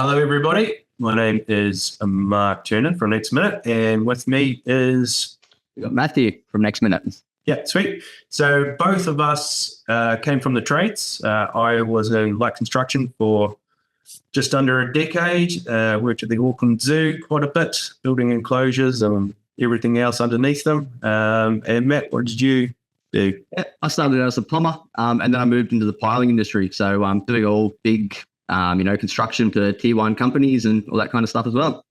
Hello, everybody. My name is Mark Turner from Next Minute, and with me is We've got Matthew from Next Minute. yeah, sweet. So both of us came from the trades. I was in light construction for just under a decade. Worked at the Auckland Zoo quite a bit, building enclosures and everything else underneath them. And Matt, what did you do? Yeah, I started as a plumber, and then I moved into the piling industry. So I'm doing all big, construction for tier one companies and all that kind of stuff as well.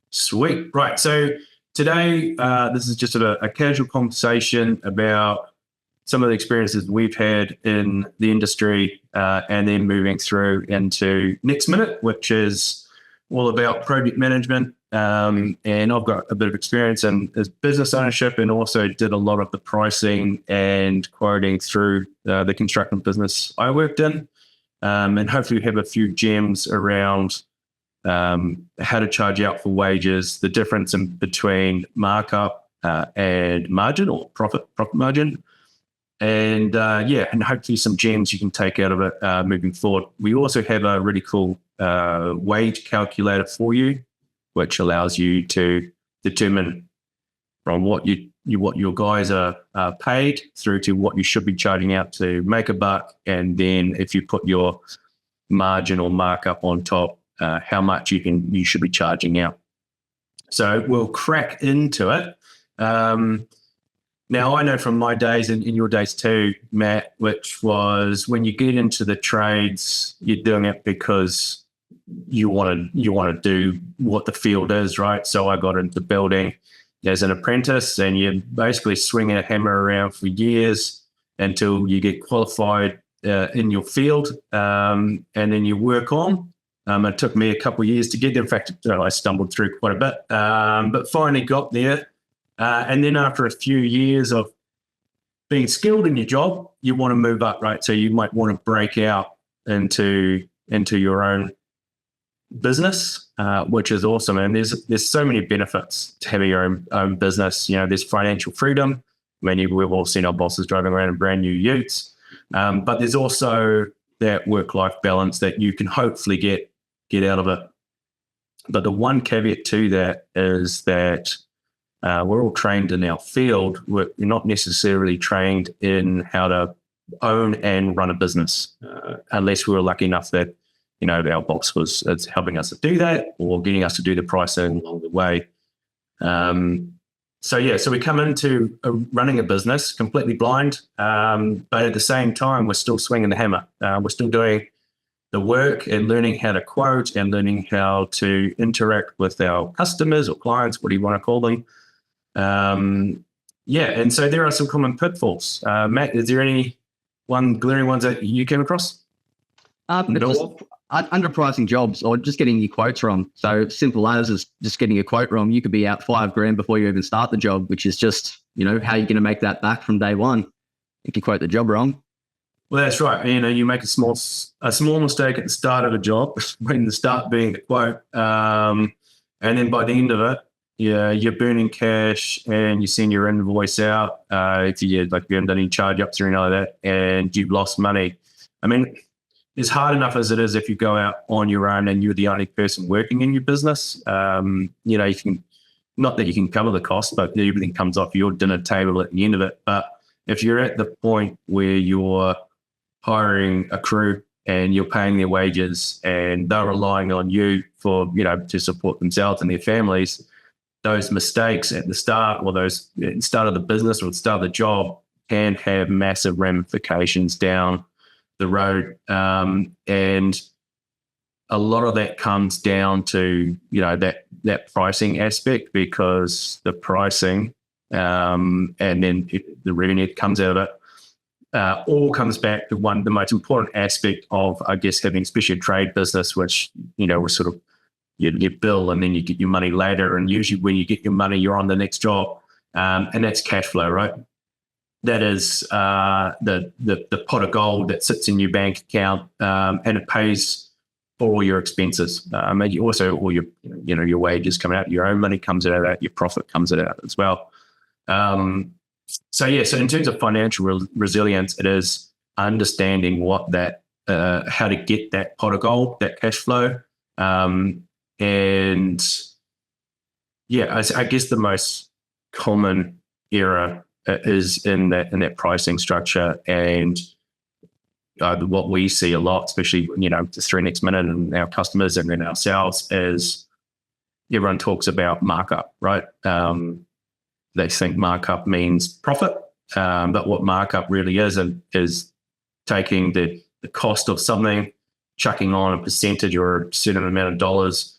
Sweet. Right. So today, this is just a casual conversation about some of the experiences we've had in the industry, and then moving through into Next Minute, which is all about project management. And I've got a bit of experience in business ownership, and also did a lot of the pricing and quoting through the construction business I worked in. And hopefully have a few gems around how to charge out for wages, the difference in between markup and margin, or profit margin, and and hopefully some gems you can take out of it moving forward. We also have a really cool wage calculator for you, which allows you to determine from what your guys are paid through to what you should be charging out to make a buck, and then if you put your margin or markup on top, how much you should be charging out. So we'll crack into it. Now I know from my days and in your days too, Matt, which was when you get into the trades, you're doing it because you want to do what the field is, right? So I got into building as an apprentice, and you basically swing a hammer around for years until you get qualified in your field, and then you work on. It took me a couple of years to get there. In fact, I stumbled through quite a bit, but finally got there. And then after a few years of being skilled in your job, you want to move up, right? So you might want to break out into your own business, which is awesome. And there's so many benefits to having your own business. You know, there's financial freedom. We've all seen our bosses driving around in brand new utes, but there's also that work-life balance that you can hopefully get out of it. But the one caveat to that is that we're all trained in our field. We're not necessarily trained in how to own and run a business, unless we were lucky enough that our boss was helping us to do that, or getting us to do the pricing along the way. So we come into running a business completely blind, but at the same time, we're still swinging the hammer. We're still doing the work and learning how to quote and learning how to interact with our customers or clients, what do you want to call them. And so there are some common pitfalls. Matt, is there any glaring ones that you came across? Underpricing jobs, or just getting your quotes wrong. So simple as is just getting a quote wrong. You could be out $5,000 before you even start the job, which is just, how you're going to make that back from day one if you quote the job wrong. Well, that's right. You make a small mistake at the start of a job, when the start being the quote, and then by the end of it, you're burning cash, and you send your invoice out if you haven't done any charge ups or anything like that, and you've lost money. I mean, it's hard enough as it is if you go out on your own and you're the only person working in your business. You can, not that you can cover the cost, but everything comes off your dinner table at the end of it. But if you're at the point where you're hiring a crew and you're paying their wages and they're relying on you for, to support themselves and their families, those mistakes at the start, or those at the start of the business or the start of the job, can have massive ramifications down the road, and a lot of that comes down to that pricing aspect, because the pricing and then the revenue that comes out of it all comes back to the most important aspect of, I guess, having especially a trade business, which we're sort of you bill and then you get your money later, and usually when you get your money, you're on the next job, and that's cash flow, right? That is the pot of gold that sits in your bank account, and it pays for all your expenses. Maybe also all your wages come out, your own money comes out of that, your profit comes out as well. So in terms of financial resilience, it is understanding what that how to get that pot of gold, that cash flow, And yeah, I guess the most common error is in that pricing structure. And what we see a lot, especially, the 3 Next Minute and our customers and then ourselves, is everyone talks about markup, right? They think markup means profit. But what markup really is taking the cost of something, chucking on a percentage or a certain amount of dollars,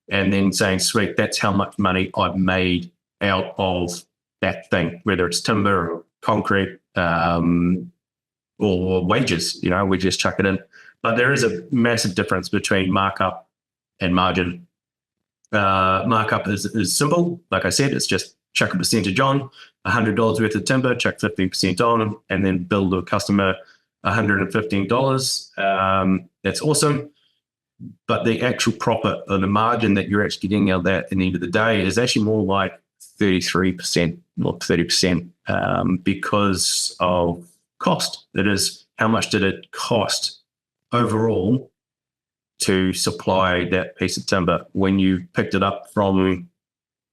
and then saying, sweet, that's how much money I've made out of that thing, whether it's timber or concrete or wages. We just chuck it in. But there is a massive difference between markup and margin. Markup is simple. Like I said, it's just chuck a percentage on, $100 worth of timber, chuck 15% on, and then bill the customer $115. That's awesome. But the actual profit or the margin that you're actually getting out of that at the end of the day is actually more like 33% or 30% because of cost. It is, how much did it cost overall to supply that piece of timber? When you picked it up from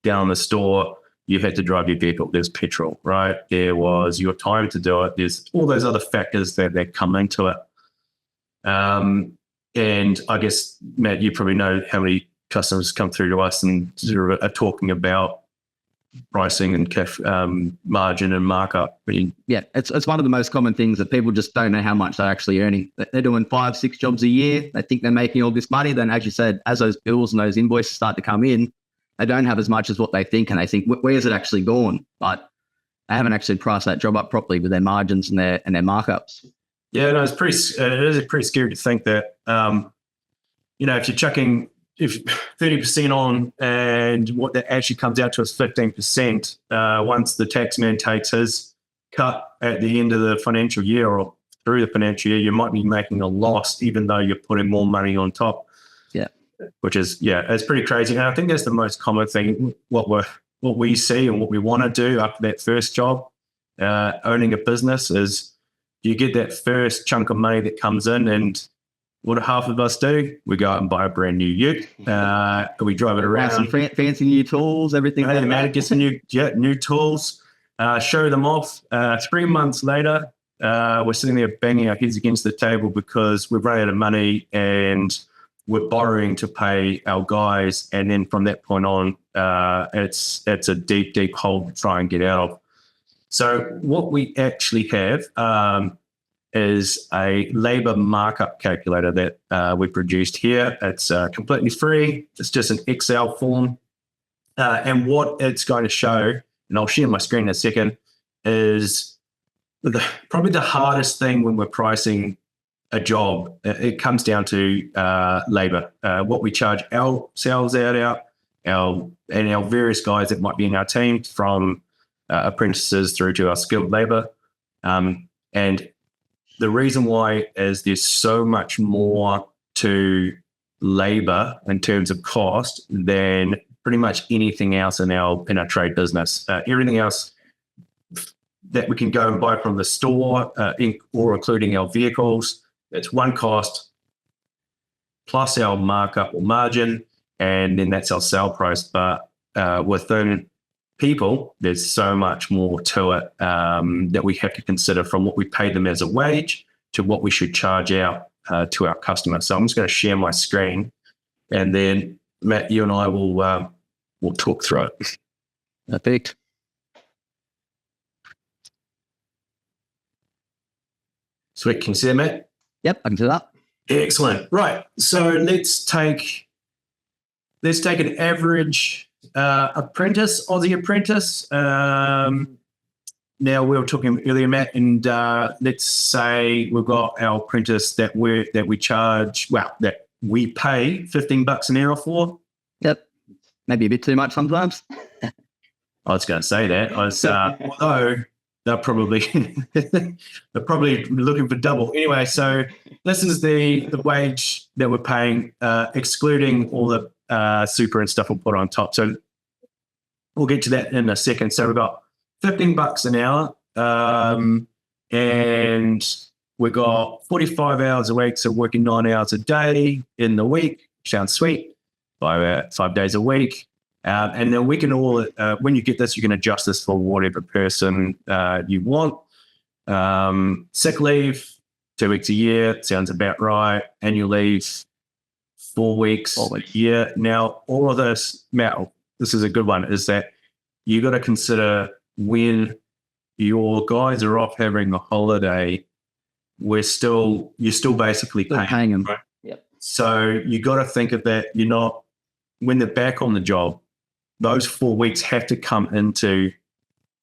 down the store, you've had to drive your vehicle. There's petrol, right? There was your time to do it. There's all those other factors that come into it. And I guess, Matt, you probably know how many customers come through to us and sort of are talking about pricing and margin and markup. Yeah, it's one of the most common things that people just don't know how much they're actually earning. They're doing 5-6 jobs a year. They think they're making all this money. Then, as you said, as those bills and those invoices start to come in, they don't have as much as what they think, and they think, where's it actually gone? But they haven't actually priced that job up properly with their margins and their markups. Yeah, no, it is pretty scary to think that, if you're chucking 30% on and what that actually comes out to is 15%, once the tax man takes his cut at the end of the financial year or through the financial year, you might be making a loss even though you're putting more money on top. Yeah. Which is, it's pretty crazy. And I think that's the most common thing, what we see and what we want to do after that first job, owning a business, is you get that first chunk of money that comes in, and what do half of us do? We go out and buy a brand new ute. We drive it around. Some fancy new tools, everything. Matt gets some new tools, show them off. 3 months later, we're sitting there banging our heads against the table because we've run out of money and we're borrowing to pay our guys. And then from that point on, it's a deep, deep hole to try and get out of. So what we actually have is a labor markup calculator that we produced here. It's completely free. It's just an Excel form. And what it's going to show, and I'll share my screen in a second, is probably the hardest thing when we're pricing a job. It comes down to labor, what we charge ourselves our various guys that might be in our team, from apprentices through to our skilled labor. And the reason why is there's so much more to labor in terms of cost than pretty much anything else in our trade business. Everything else that we can go and buy from the store, or including our vehicles, it's one cost plus our markup or margin, and then that's our sale price. But within people, there's so much more to it that we have to consider, from what we pay them as a wage to what we should charge out to our customers. So I'm just going to share my screen, and then Matt, you and I will talk through it. Perfect. Sweet. Can you see that, Matt? Yep, I can see that. Excellent. Right. So let's take an average apprentice, Aussie apprentice. Now, we were talking earlier, Matt, and let's say we've got our apprentice that we charge, that we pay $15 an hour for. Yep. Maybe a bit too much sometimes. I was going to say that. Although they're probably looking for double. Anyway, so this is the wage that we're paying, excluding all the super and stuff we'll put on top. So we'll get to that in a second. So we've got $15 an hour, and we've got 45 hours a week, so working 9 hours a day in the week. Sounds sweet. 5 days a week. And then we can all, when you get this, you can adjust this for whatever person you want. Sick leave, 2 weeks a year, sounds about right. Annual leave, 4 weeks a year. Now, all of this, Matt, this is a good one, is that you got to consider when your guys are off having a holiday, you're still basically Paying them. right? Yep. So you got to think of that. You're not, when they're back on the job, those 4 weeks have to come into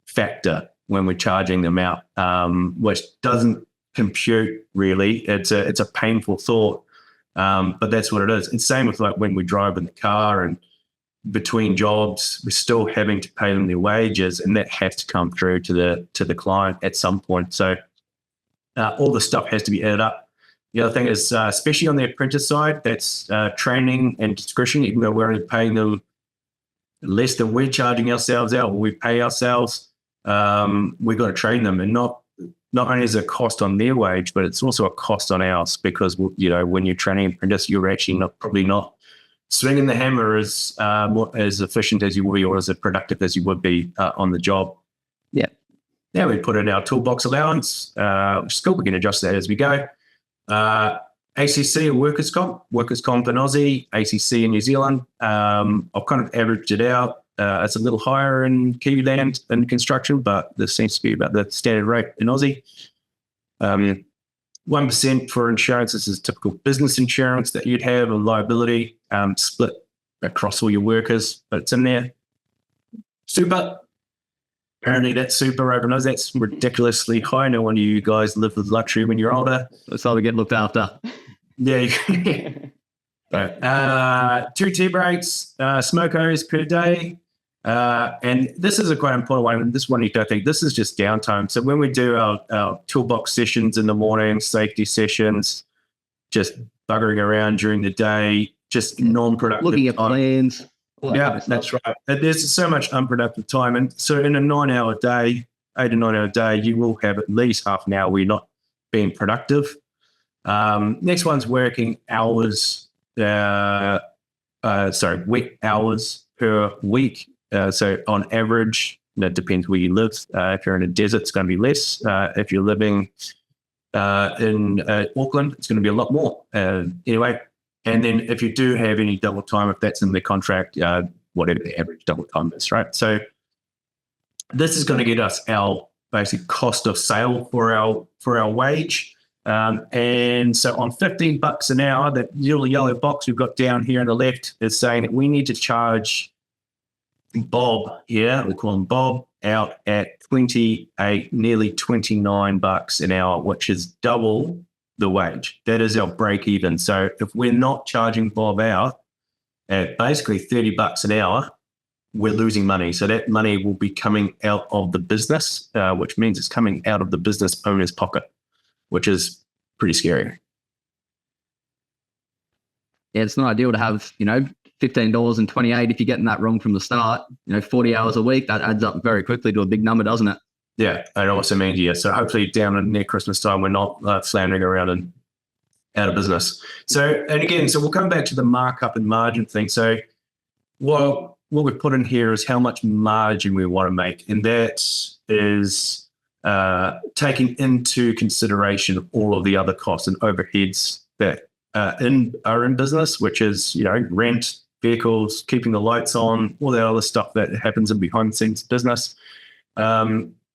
factor when we're charging them out, which doesn't compute really. It's a painful thought, but that's what it is. And same with like when we drive in the car and between jobs, we're still having to pay them their wages, and that has to come through to the client at some point. So all the stuff has to be added up. The other thing is, especially on the apprentice side, that's training and discretion. Even though we're only paying them less than we're charging ourselves out, or we pay ourselves, we've got to train them, and not only is it a cost on their wage, but it's also a cost on ours, because when you're training an apprentice, you're actually probably not swinging the hammer as efficient as you would be, or as productive as you would be on the job. Yeah. Now we put in our toolbox allowance, which is cool. We can adjust that as we go. ACC or workers' comp in Aussie, ACC in New Zealand. I've kind of averaged it out. It's a little higher in Kiwiland in construction, but this seems to be about the standard rate in Aussie. 1% for insurance. This is typical business insurance that you'd have, a liability split across all your workers, but it's in there. Super. Apparently that super overnight, that's ridiculously high. No wonder you guys live with luxury when you're older. That's how we get looked after. Yeah. Right. 2 tea breaks, smokos per day. And this is a quite important one. This one you don't think, this is just downtime. So when we do our toolbox sessions in the morning, safety sessions, just buggering around during the day, just non-productive. Looking at plans. Yeah, that's right. There's so much unproductive time. And so in a 9-hour day, 8 to 9 hour day, you will have at least half an hour where you're not being productive. Next one's working hours, week hours per week. So on average, it depends where you live. If you're in a desert, it's going to be less. If you're living in Auckland, it's going to be a lot more. Anyway, and then if you do have any double time, if that's in the contract, whatever the average double time is, right? So this is going to get us our basic cost of sale for our wage. And so on $15 an hour, that little yellow box we've got down here on the left is saying that we need to charge Bob here, we call him Bob, out at 28, nearly $29 an hour, which is double the wage. That is our break even. So if we're not charging Bob out at basically $30 an hour, we're losing money. So that money will be coming out of the business, which means it's coming out of the business owner's pocket, which is pretty scary. Yeah, it's not ideal to have, $15.28 if you're getting that wrong from the start. 40 hours a week, that adds up very quickly to a big number, doesn't it? Yeah, it also means, yeah. So hopefully down near Christmas time, we're not floundering around and out of business. So, and again, so we'll come back to the markup and margin thing. So what we've put in here is how much margin we want to make. And that is taking into consideration all of the other costs and overheads that are in business, which is, rent, vehicles, keeping the lights on, all that other stuff that happens in behind the scenes business.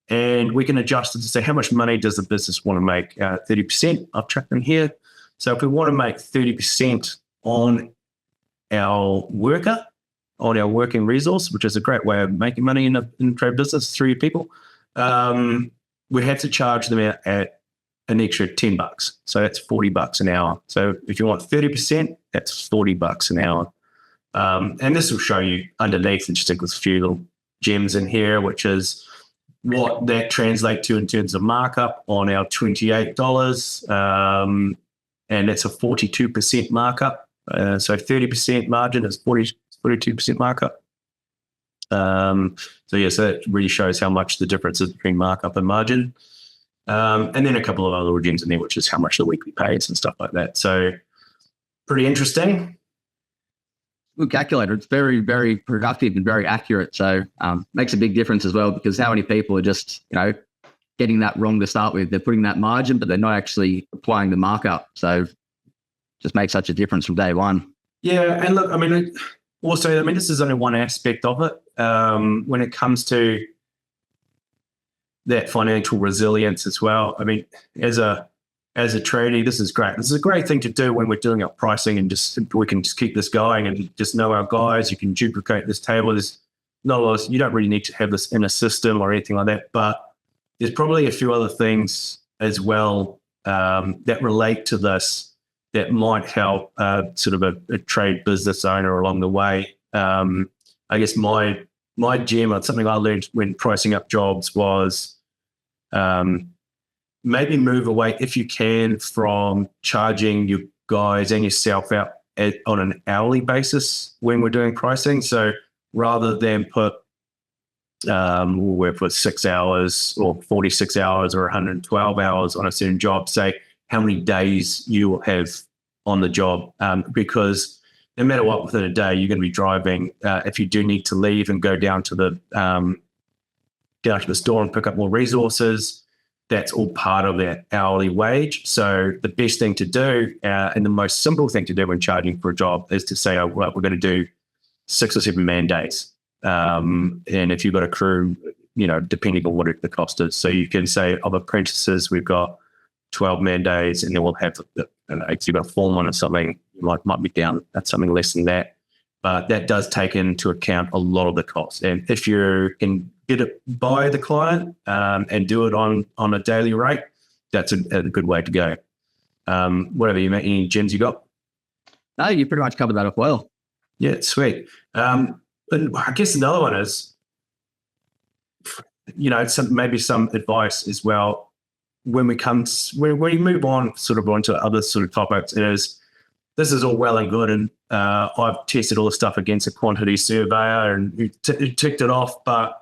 And we can adjust it to say how much money does the business want to make? 30%. I've tracked them here. So if we want to make 30% on our worker, on our working resource, which is a great way of making money in a trade business through your people, we have to charge them out at an extra $10. So that's $40 an hour. So if you want 30%, that's $40 an hour. And this will show you underneath, and just a few little gems in here, which is what that translates to in terms of markup on our $28. And that's a 42% markup. So 30% margin is 42% markup. So that really shows how much the difference is between markup and margin. And then a couple of other gems in there, which is how much the weekly pays and stuff like that. So pretty interesting. good calculator. It's very, very productive and very accurate. So makes a big difference as well, because how many people are just, getting that wrong to start with? They're putting that margin, but they're not actually applying the markup. So just makes such a difference from day one. Yeah, and look, this is only one aspect of it. When it comes to that financial resilience as well, I mean, as a tradie, this is great. This is a great thing to do when we're doing our pricing, and we can just keep this going and just know our guys. You can duplicate this table. There's not a lot. You don't really need to have this in a system or anything like that, but there's probably a few other things as well that relate to this that might help sort of a trade business owner along the way. I guess my gem, or something I learned when pricing up jobs, was maybe move away, if you can, from charging your guys and yourself out on an hourly basis when we're doing pricing. So rather than put we'll work for 6 hours or 46 hours or 112 hours on a certain job, say how many days you will have on the job, because no matter what, within a day, you're going to be driving. If you do need to leave and go down to the store and pick up more resources, that's all part of that hourly wage. So the best thing to do, and the most simple thing to do when charging for a job, is to say, oh, well, we're going to do 6 or 7 man days. And if you've got a crew, depending on what the cost is. So you can say, of apprentices, we've got 12 man days, and then we'll have, if you've got a foreman or something, might be down at something less than that. But that does take into account a lot of the costs. And if you can get it by the client and do it on a daily rate, that's a good way to go. Whatever you make, any gems you got? No, you pretty much covered that up well. Yeah, sweet. But I guess another one is, maybe some advice as well when we move on sort of onto other sort of topics. This is all well and good, and I've tested all the stuff against a quantity surveyor and who ticked it off. But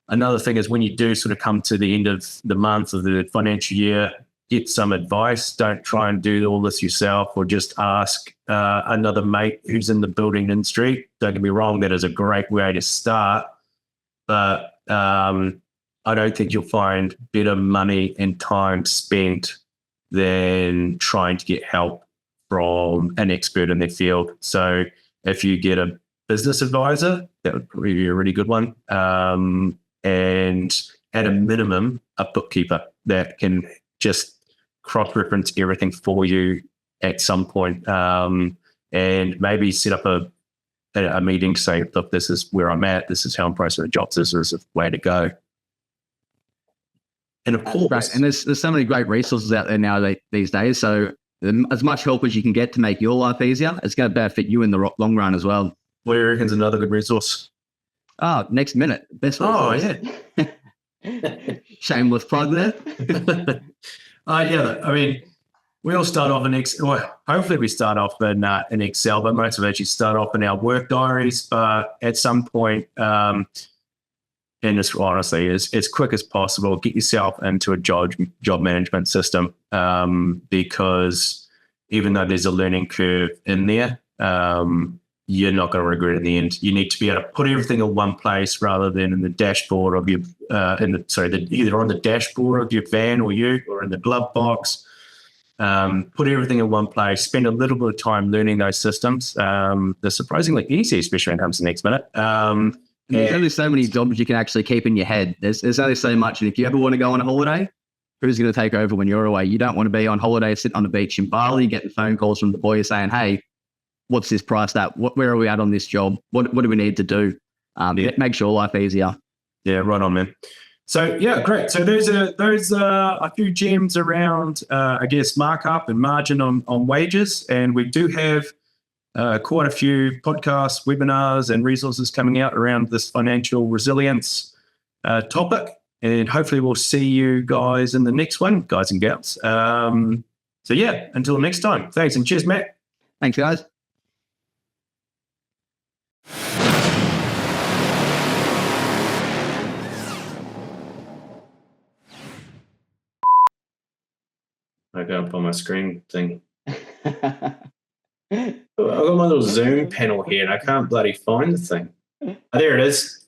another thing is, when you do sort of come to the end of the month of the financial year, get some advice. Don't try and do all this yourself, or just ask another mate who's in the building industry. Don't get me wrong, that is a great way to start. But I don't think you'll find better money and time spent than trying to get help from an expert in their field. So if you get a business advisor, that would probably be a really good one. And at a minimum, a bookkeeper that can just cross-reference everything for you at some point, and maybe set up a meeting to say, look, this is where I'm at, this is how I'm pricing the jobs, this is the way to go. And of course, right. And there's so many great resources out there now these days. So as much help as you can get to make your life easier, it's going to benefit you in the long run as well. What do you reckon is another good resource? Oh, Next Minute. Best resource. Oh, yeah. Shameless plug there. Yeah, I mean, we all start off in Excel. Well, hopefully we start off in Excel, but most of us actually start off in our work diaries. But at some point, and this honestly is as quick as possible, get yourself into a job management system, because even though there's a learning curve in there, you're not going to regret it in the end. You need to be able to put everything in one place rather than in the dashboard of your, either on the dashboard of your van or in the glove box. Put everything in one place. Spend a little bit of time learning those systems. They're surprisingly easy, especially when it comes to Next Minute. There's only so many jobs you can actually keep in your head. There's only so much. And if you ever want to go on a holiday, who's going to take over when you're away? You don't want to be on holiday, sitting on the beach in Bali, getting phone calls from the boys saying, hey, what's this price at? Where are we at on this job? What do we need to do? It makes your life easier. Yeah, right on, man. So, yeah, great. So there's a few gems around, I guess, markup and margin on wages. And we do have quite a few podcasts, webinars, and resources coming out around this financial resilience topic. And hopefully we'll see you guys in the next one, guys and gals. So, yeah, until next time. Thanks, and cheers, Matt. Thanks, guys. I got up on my screen thing. I got my my little Zoom panel here and I can't bloody find the thing. Oh, there it is.